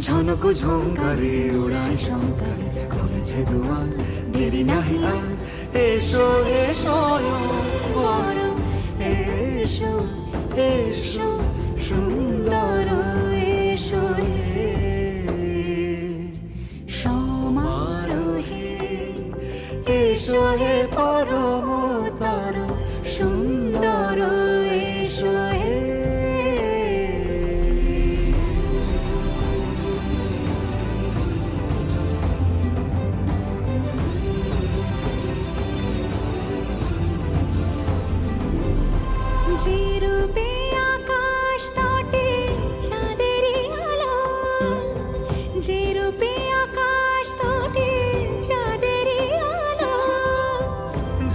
ঝনক ঝঙ্কারে উড়ায় শঙ্কারে কমেছে দুয়ার, দেরি নাহি আর, এসো এসো বর, এসো এসো সুন্দর, এসো হে সমারোহে, এসো হে পরমতর সুন্দর, এসো হে। যে রূপে আকাশ তটে চাঁদেরই আলো, যে রূপে আকাশ তটে চাঁদেরই আলো,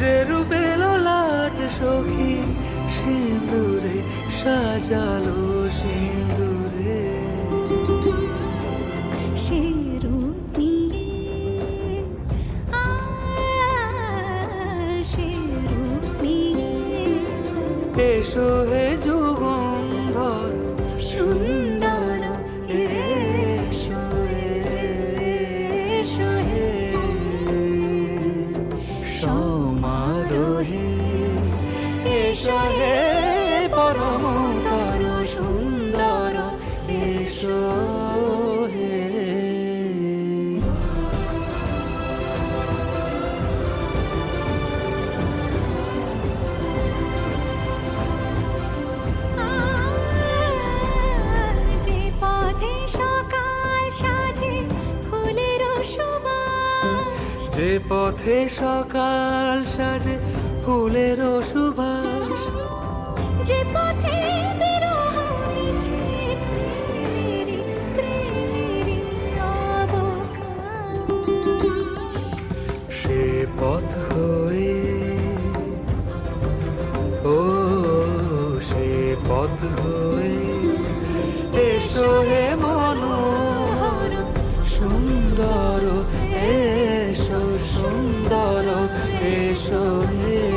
যে রূপে ললাট সখী সিঁদুরে সাজালো সিঁদুরে, সে রূপ নিয়ে সে রূপ নিয়ে এসো হে যুগন্ধর সুন্দর, এসো এসো হে সমারোহে, এসো হে পরমতর সুন্দর, এসো হে। যে পথে সকাল সাজে ফুলের সুবাস, যে পথে সকাল সাজে ফুলের সুবাস, যে পথে বিরহ মিছে প্রেমেরই প্রেমেরই অবকাশ, সে পথ হয়ে ও সে পথ হয়ে এসো হে মনোহর সুন্দর, এসো সুন্দর, এসো হে।